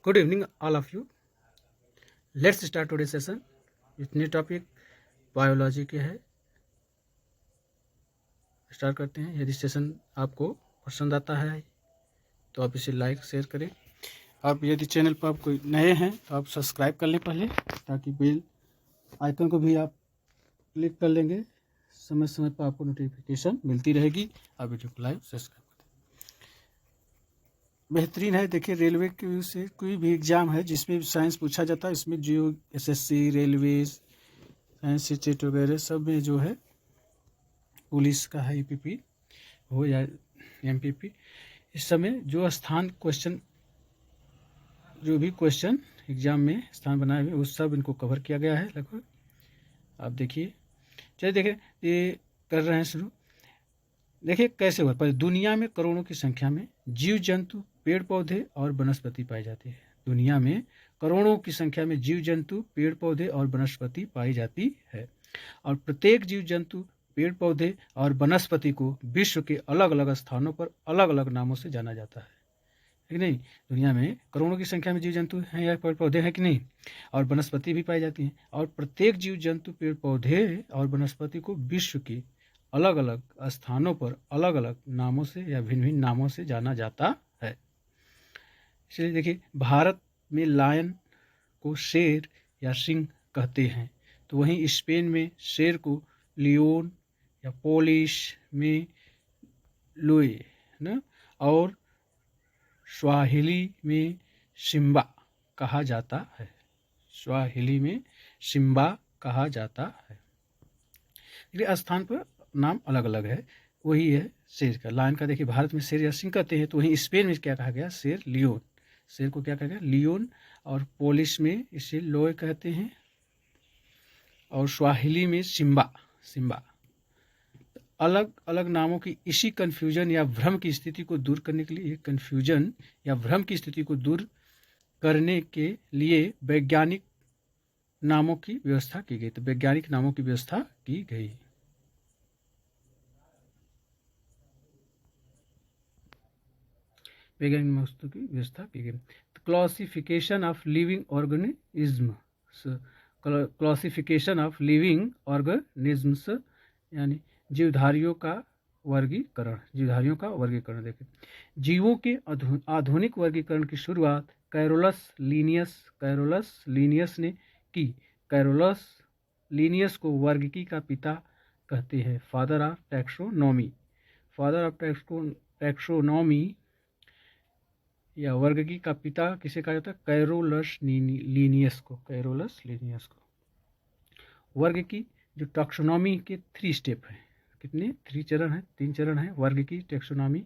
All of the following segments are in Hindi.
Good evening, all of you. Let's start today's session. इतने टॉपिक बायोलॉजी के है, स्टार्ट करते हैं। यदि सेशन आपको पसंद आता है तो आप इसे लाइक शेयर करें। आप यदि चैनल पर आप कोई नए हैं तो आप सब्सक्राइब कर लें पहले, ताकि बेल आइकन को भी आप क्लिक कर लेंगे। समय समय पर आपको नोटिफिकेशन मिलती रहेगी। आप वीडियो को लाइव सब्सक्राइब करें। बेहतरीन है। देखिए, रेलवे के से कोई भी एग्ज़ाम है जिसमें साइंस पूछा जाता है, इसमें जो एसएससी, रेलवे, साइंस स्टेट वगैरह सब में जो है, पुलिस का है, ईपीपी हो या एमपीपी, इस समय जो स्थान क्वेश्चन, जो भी क्वेश्चन एग्जाम में स्थान बनाए हुए उस सब इनको कवर किया गया है लगभग। आप देखिए, चलिए देखें, ये कर रहे हैं शुरू। देखिए कैसे हुआ। पर दुनिया में करोड़ों की संख्या में जीव जंतु, पेड़ पौधे और वनस्पति पाई जाती है। दुनिया में करोड़ों की संख्या में जीव जंतु, पेड़ पौधे और वनस्पति पाई जाती है, और प्रत्येक जीव जंतु, पेड़ पौधे और वनस्पति को विश्व के अलग अलग स्थानों पर अलग अलग नामों से जाना जाता है कि नहीं। दुनिया में करोड़ों की संख्या में जीव जंतु हैं या पेड़ पौधे हैं कि नहीं, और वनस्पति भी पाई जाती हैं, और प्रत्येक जीव जंतु, पेड़ पौधे और वनस्पति को विश्व के अलग अलग स्थानों पर अलग अलग नामों से या भिन्न भिन्न नामों से जाना जाता है। इसलिए देखिए, भारत में लायन को शेर या सिंह कहते हैं, तो वहीं स्पेन में शेर को लियोन या पोलिश में लोए ना, और स्वाहिली में सिम्बा कहा जाता है। स्वाहिली में सिम्बा कहा जाता है। इसलिए स्थान पर नाम अलग अलग है। वही है शेर का, लायन का। देखिए, भारत में शेर या सिंह कहते हैं, तो वहीं स्पेन में क्या कहा गया, शेर, लियोन। शेर को क्या कहा गया, लियोन, और पोलिश में इसे लोए कहते हैं, और स्वाहिली में सिम्बा। सिम्बा अलग अलग नामों की इसी कन्फ्यूजन या भ्रम की स्थिति को दूर करने के लिए, कन्फ्यूजन या भ्रम की स्थिति को दूर करने के लिए वैज्ञानिक नामों की व्यवस्था की गई। तो वैज्ञानिक नामों की व्यवस्था की गई। वैज्ञानिक नामों की व्यवस्था की गई। Classification of living organism, classification of living organisms यानी जीवधारियों का वर्गीकरण। जीवधारियों का वर्गीकरण देखें। जीवों के आधुनिक वर्गीकरण की शुरुआत कैरोलस लीनियस ने की। कैरोलस लीनियस को वर्गीकी का पिता कहते हैं, father of taxonomy. Father of taxonomy या वर्गीकी का पिता किसे कहा जाता है, कैरोलस लीनियस को। कैरोलस लीनियस को। वर्गीकी जो टैक्सोनॉमी के 3 स्टेप हैं, कितने 3 चरण हैं, 3 चरण हैं वर्गीकी टैक्सोनॉमी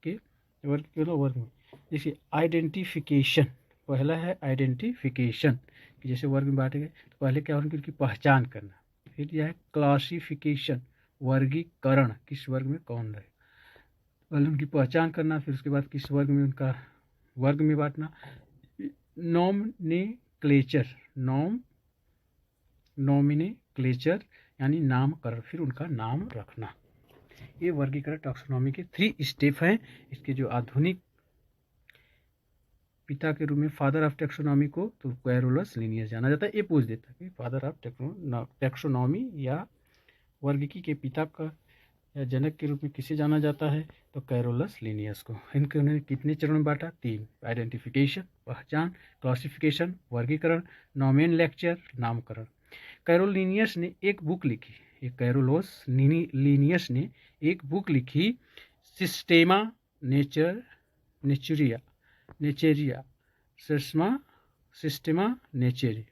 के। वर्ग में जैसे आइडेंटिफिकेशन, पहला है आइडेंटिफिकेशन, कि जैसे वर्ग में बांटे गए तो पहले क्या होगा, उनकी पहचान करना। फिर यह है क्लासिफिकेशन, वर्गीकरण, किस वर्ग में कौन रहे, पहले उनकी पहचान करना, फिर उसके बाद किस वर्ग में उनका वर्ग में बांटना। नॉमिनेक्लेचर, नॉमिनेक्लेचर यानी नामकरण, फिर उनका नाम रखना। ये वर्गीकरण टैक्सोनॉमी के 3 स्टेप हैं। इसके जो आधुनिक पिता के रूप में फादर ऑफ टैक्सोनॉमी को तो कैरोलस लीनियस जाना जाता है। ये पूछ देता है कि फादर ऑफ टैक्सोनॉमी या वर्गीकी के पिता का या जनक के रूप में किसे जाना जाता है, तो कैरोलस लीनियस को। इनके उन्होंने कितने चरण में बांटा, 3। आइडेंटिफिकेशन, पहचान, क्लासिफिकेशन, वर्गीकरण, नॉमेनक्लेचर, नामकरण। कैरोलिनियस ने एक बुक लिखी, ये कैरोलस लीनियस ने एक बुक लिखी, सिस्टेमा नेचेरिया, सिस्टेमा नेचर,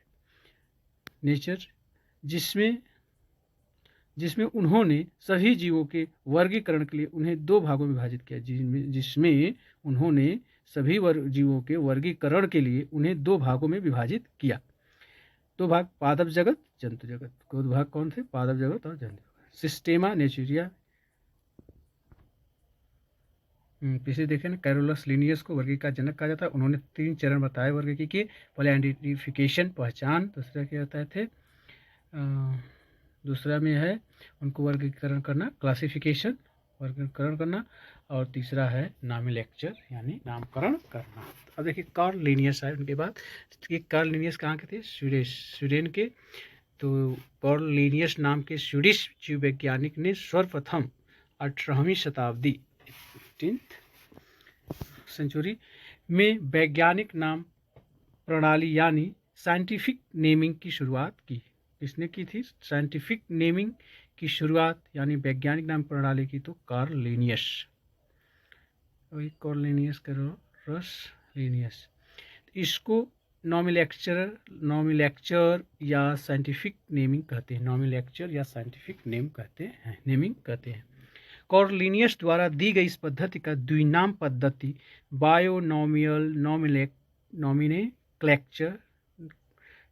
जिसमें उन्होंने सभी जीवों के वर्गीकरण के लिए उन्हें 2 भागों में विभाजित किया। जिसमें उन्होंने सभी जीवों के वर्गीकरण के लिए उन्हें 2 भागों में विभाजित किया। 2 भाग, पादप जगत, जंतु जगत। 2 भाग कौन थे, पादप जगत और जंतु जगत। सिस्टेमा नेचुरिया, पिछले देखे ना, कैरोलस लीनियस को वर्गीकी का जनक कहा जाता है। उन्होंने 3 चरण बताए वर्गीकी के। पहले आइडेंटिफिकेशन, पहचान, दूसरा क्या बताए थे, दूसरा में है उनको वर्गीकरण करना, क्लासिफिकेशन, वर्गीकरण करना, और तीसरा है नॉमिलेक्चर यानी नामकरण करना। अब देखिए कार्ल लिनियस आए उनके बाद। कि कार्ल लिनियस कहाँ के थे? स्वीडन के। तो कार्ल लिनियस नाम के स्वीडिश जीव वैज्ञानिक ने सर्वप्रथम 18वीं शताब्दी 18th सेंचुरी में वैज्ञानिक नाम प्रणाली यानी साइंटिफिक नेमिंग की शुरुआत की। किसने की थी साइंटिफिक नेमिंग की शुरुआत यानी वैज्ञानिक नाम प्रणाली की? तो कार्ल लिनियस। वही कार्ल लिनियस करो रस लिनियस। इसको नॉमिलेक्चर या साइंटिफिक नेमिंग कहते हैं। नॉमिलेक्चर या साइंटिफिक नेम कहते हैं, नेमिंग कहते हैं। कार्ल लिनियस द्वारा दी गई इस पद्धति का द्विनाम पद्धति बायोनॉमियल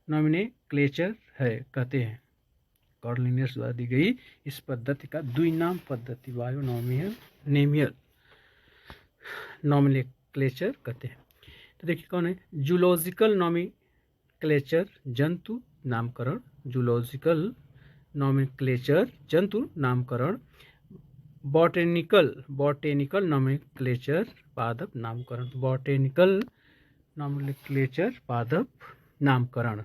नॉमिनेक्लेचर है कहते हैं। कार्ल लिनियस द्वारा दी गई इस पद्धति का द्विनाम पद्धति बायोनॉमियल नॉमिनेक्लेचर कहते हैं। तो देखिए कौन है? जूलॉजिकल नॉमिक्लेचर जंतु नामकरण। जूलॉजिकल नॉमिक्लेचर जंतु नामकरण। बॉटेनिकल नॉमिक्लेचर पादप नामकरण। बॉटेनिकल नॉमिक्लेचर पादप नामकरण।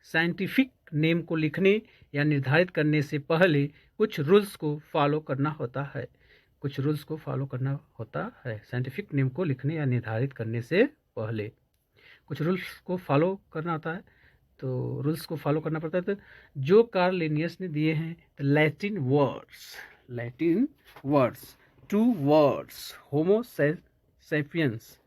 साइंटिफिक नेम को लिखने या निर्धारित करने से पहले कुछ रूल्स को फॉलो करना होता है। कुछ रूल्स को फॉलो करना होता है। साइंटिफिक नेम को लिखने या निर्धारित करने से पहले कुछ रूल्स को फॉलो करना होता है। तो रूल्स को फॉलो करना पड़ता है। तो जो कार्ल लिनियस ने दिए हैं Latin words 2 words homo sapiens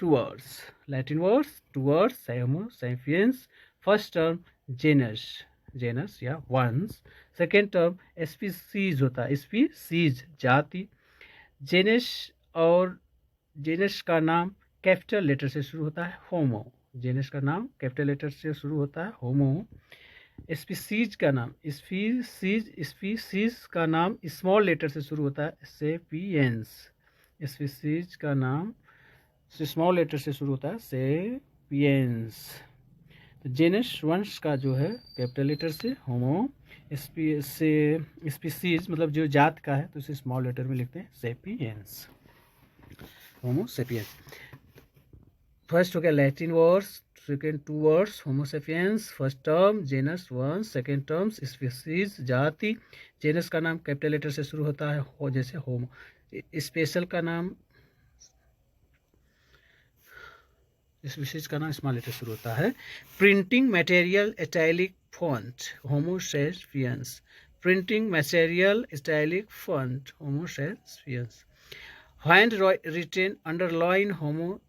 2 words Latin words 2 words homo sapiens। First term genus या वंस। सेकेंड टर्म स्पीसीज होता है, स्पीसीज जाति। जेनस और जेनस का नाम कैपिटल लेटर से शुरू होता है होमो। जेनस का नाम कैपिटल लेटर से शुरू होता है होमो। स्पीसीज का नाम स्मॉल लेटर से शुरू होता है सेपियंस। स्पीसीज का नाम स्मॉल लेटर से शुरू होता है सेपियंस। तो जेनस वंश का जो है कैपिटल लेटर से होमो। स्पीसीज मतलब जो जात का है तो इसे स्मॉल लेटर में लिखते हैं सेपियंस, होमो सेपियंस। फर्स्ट हो गया लैटिन वर्ड्स, सेकेंड 2 वर्ड्स होमो सेपियंस। फर्स्ट टर्म जेनस वंश, सेकेंड टर्म स्पीसीज जाति। जेनस का नाम कैपिटल लेटर से शुरू होता है हो जैसे होमो। स्पेशल का नाम स्पीसीज का नाम स्मॉल लेटर शुरू होता है। Printing material italic font homo sapiens. Printing material italic font homo sapiens. Handwritten underline homo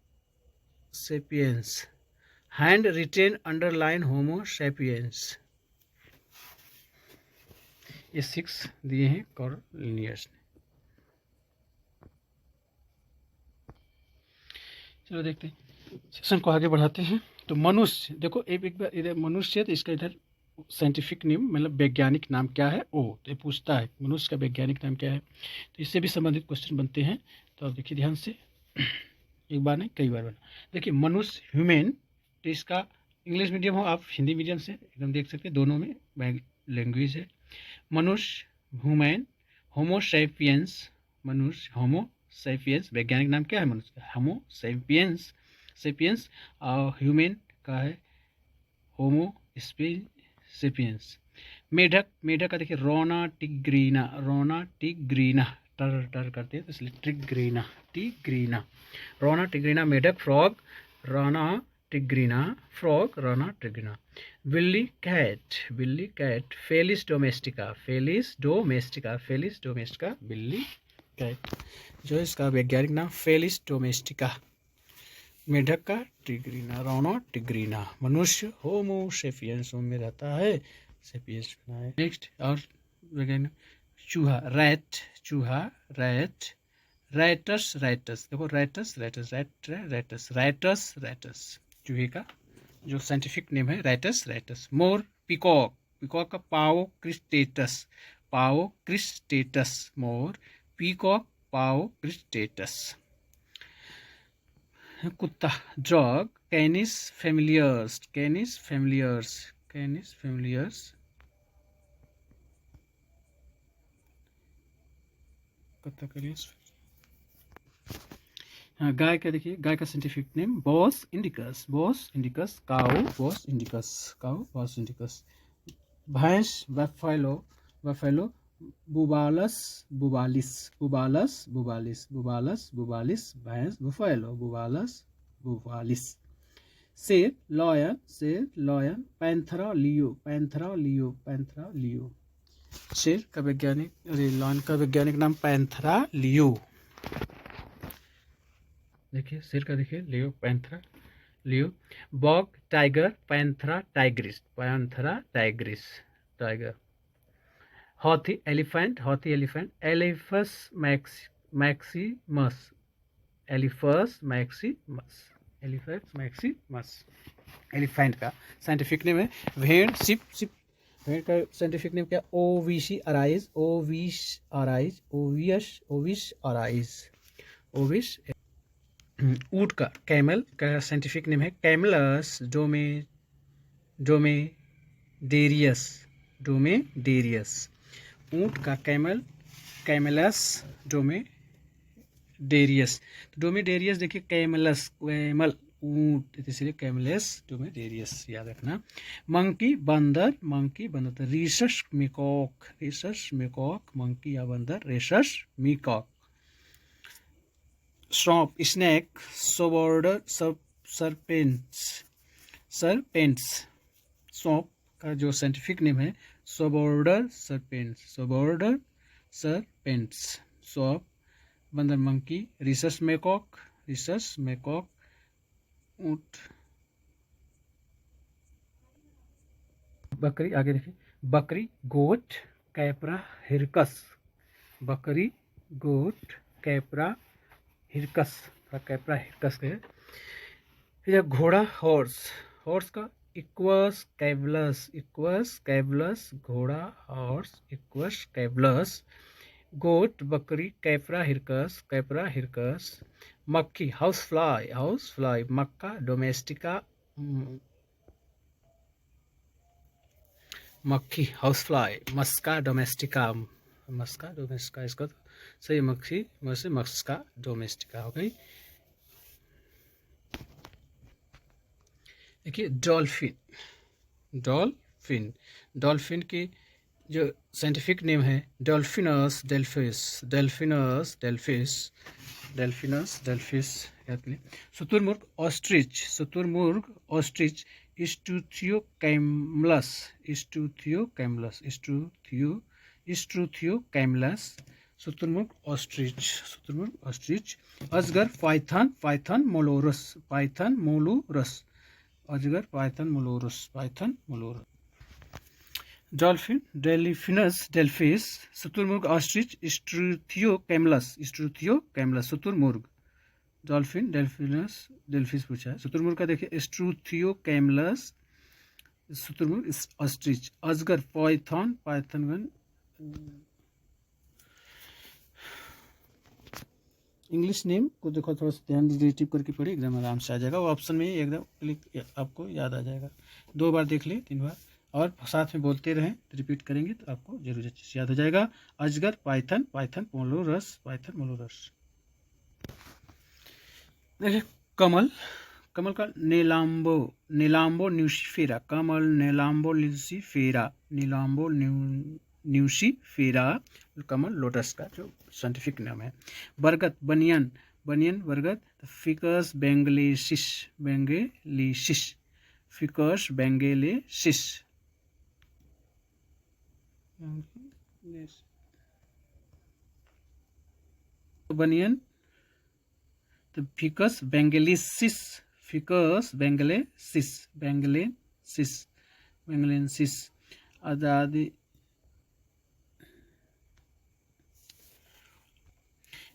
sapiens. Handwritten underline homo sapiens. ये 6 दिए हैं कार्ल लिनियस ने। चलो देखते हैं, सेक्शन को आगे बढ़ाते हैं। तो मनुष्य देखो एक बार इधर मनुष्य है तो इसका इधर साइंटिफिक नेम मतलब वैज्ञानिक नाम क्या है ओ तो ये पूछता है मनुष्य का वैज्ञानिक नाम क्या है। तो इससे भी संबंधित क्वेश्चन बनते हैं। तो आप देखिए ध्यान से, एक बार नहीं कई बार बना। देखिए मनुष्य ह्यूमन, तो इसका इंग्लिश मीडियम हो आप हिंदी मीडियम से एकदम देख सकते हैं, दोनों में लैंग्वेज है। मनुष्य ह्यूमन, होमो सैपियंस मनुष्य, होमो सैपियंस वैज्ञानिक नाम क्या है मनुष्य का? Homo sapiens sapiens. और ह्यूमन का है होमो सेपियंस। मेढक, मेढक का देखिए रोना टिग्रीना, रोना टिग्रीना टर टर करते हैं तो इसलिए टिग्रीना रोना टिग्रीना मेढक। फ्रॉग रोना टिग्रीना फ्रॉग रोना टिग्रीना। बिल्ली कैट फेलिस डोमेस्टिका बिल्ली कैट जो है इसका वैज्ञानिक नाम फेलिस डोमेस्टिका। मेढक का टिग्रीना रोना टिग्रीना। मनुष्य होमो सेपियंस में रहता है सेपियंस बना है। नेक्स्ट और वैज्ञानिक चूहा रैट रैटस देखो रैटस चूहे का जो साइंटिफिक नेम है रैटस। मोर पीकॉक का पाओ क्रिस्टेटस मोर पीकॉक पाओ क्रिस्टेटस। कुत्ता डॉग कैनिस फेमिलियर्स पता करिए। हाँ, गाय का देखिए, गाय का scientific name Bos indicus, Bos indicus, cow Bos indicus, cow Bos indicus. भैंस buffalo, buffalo Bubalus, bubalis, Bubalus, bubalis, Bubalus, bubalis, भैंस बुफेलो, बुबालस, बुबालिस। शेर लॉयन, शेर lion, Panthera leo, Panthera leo, Panthera leo. शेर का वैज्ञानिक, अरे लॉयन का वैज्ञानिक नाम पैंथरा लियो। देखिए शेर का, देखिए लियो, पैंथरा लियो। बॉग tiger, Panthera tigris, Panthera tigris, tiger. हाथी एलिफेंट, हाथी elephant, Elephas maximus, Elephas maximus, Elephas maximus. Elephant का साइंटिफिक नेम है भेड़, शिप, शिप। भेड़ का साइंटिफिक नेम क्या? Ovis aries, Ovis aries, Ovis, Ovis aries, Ovis. ऊँट का, कैमल का साइंटिफिक नेम है कैमलस डोमेडेरियस, डोमेडेरियस। ऊँट का कैमल, कैमलस डोमेडेरियस। तो डोमेडेरियस देखिए कैमलस, कैमल ऊँट, इसलिए कैमलस डोमेडेरियस याद रखना। मंकी बंदर, मंकी बंदर। Rhesus macaque, rhesus macaque, monkey या बंदर, रिसस मिकॉक। स्टॉप स्नैक, सोबॉर्डर, सरपेंट्स, सरपेंट्स। सौंप का जो साइंटिफिक नेम है सोबॉर्डर सरपेंट्स, सोबॉर्डर सरपेंट्स, सौंप। बंदर monkey, rhesus macaque, rhesus macaque. ऊँट। बकरी, आगे देखिए, बकरी गोट, कैपरा हिरकस, बकरी गोट, कैपरा हिरकस, कैपरा हिरकस है। घोड़ा हॉर्स, हॉर्स का इक्वस कैवलस, इक्वस कैवलस, घोड़ा हॉर्स, इक्वस कैवलस। गोट बकरी, कैपरा हिरकस, कैपरा हिरकस। मक्खी हाउस फ्लाई, हाउस फ्लाई, मक्का डोमेस्टिका, मक्खी हाउस फ्लाई, मस्का डोमेस्टिका, मस्का डोमेस्टिका, इसका तो सही मक्खी वैसे मस्का डोमेस्टिका हो गई। देखिए डॉल्फिन, डॉल्फिन, डॉल्फिन की जो साइंटिफिक नेम है डॉल्फिनस डेल्फिस, डेल्फिनस डेल्फिस, डेल्फिनस डेल्फिस याद करिए। शुतुरमुर्ग ऑस्ट्रिच, शुतुरमुर्ग ऑस्ट्रिच, इस्टूथियोकैमलस, इस्टूथियोकैमलस, इस्टूथियोकैमलस। शुतुरमुर्ग ऑस्ट्रिच, शुतुरमुर्ग ऑस्ट्रिच। अजगर पाइथन, पाइथन मोलोरस, पाइथन मोलोरस, अजगर पाइथन मोलोरस, पाइथन मोलोरस। डॉल्फिन डेलिफिनस डेल्फिस। शुतुरमुर्ग ऑस्ट्रिच, इस्ट्रूथियोकैमलस, इस्ट्रूथियोकैमलस, शुतुरमुर्ग। डॉल्फिन डेल्फिनस डेल्फिस पूछा है। शुतुरमुर्ग का देखिए इस्ट्रूथियोकैमलस, शुतुरमुर्ग ऑस्ट्रिच। अजगर पाइथन, पाइथन। इंग्लिश नेम को देखो, थोड़ा सा ध्यान रिलेटिव करके पढ़िए, एकदम आराम से आ जाएगा। वो ऑप्शन में ही एकदम क्लिक आपको याद आ जाएगा। 2 बार देख ले, 3 बार, और साथ में बोलते रहें, रिपीट करेंगे तो आपको जरूर अच्छे से याद हो जाएगा। अजगर पाइथन, पाइथन मोलोरस, पाइथन मोलोरस। देखिए कमल, कमल का नीलाम्बो, नीलाम्बो न्यूसिफेरा, कमल नीलाम्बो न्यूसिफेरा, नीलाम्बो न्यूसिफेरा, कमल लोटस का जो साइंटिफिक नाम है। बरगद बनियन, बनियन बरगद। Ficus बेंगलेसिस, बेंगलेसिस, ficus बेंगलेसिस। बनियन तो फिकस बेंगलेसिस, फिकस बेंगलेसिस, बेंगलेसिस, बेंगलेसिस। आज़ादी,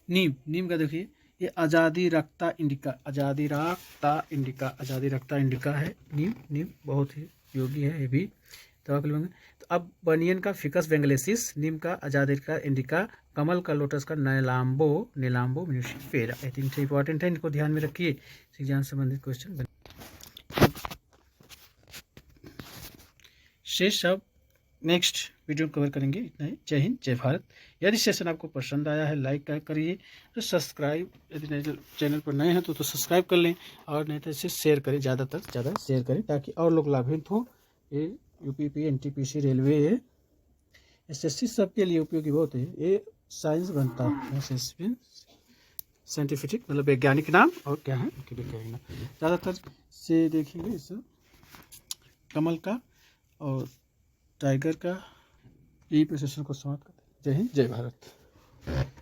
नीम, नीम का देखिए ये आज़ादी रक्ता इंडिका, आज़ादी रक्ता इंडिका, आज़ादी रक्ता इंडिका है नीम, नीम बहुत ही उपयोगी है ये भी दवा के लिए। तो अब बनियन का फिकस बेंगलेसिस, नीम का आज़ादी का इंडिका, कमल का लोटस का नीलाम्बो, नीलाम्बो म्यूसिफेरा। आई थिंक इंपॉर्टेंट है, इनको ध्यान में रखिए, एग्जाम से संबंधित क्वेश्चन। शेष सब नेक्स्ट वीडियो कवर करेंगे। इतना ही, जय हिंद जय भारत। यदि सेशन आपको पसंद आया है लाइक करिए, तो सब्सक्राइब, यदि नए चैनल पर नए हैं तो सब्सक्राइब कर लें, और नहीं तो इसे शेयर करें, ज़्यादा तक ज़्यादा शेयर करें ताकि और लोग लाभान्वित हों। ये यूपीपी, एनटीपीसी, रेलवे, एसएससी सबके लिए उपयोगी बहुत है। ये साइंस बनता है, एसएससी साइंटिफिक मतलब वैज्ञानिक नाम, और क्या है उनके वैज्ञानिक नाम। ज़्यादातर से देखिए इस कमल का और टाइगर का, यही प्रोसेसन को समाप्त करते हैं। जय हिंद, जय भारत।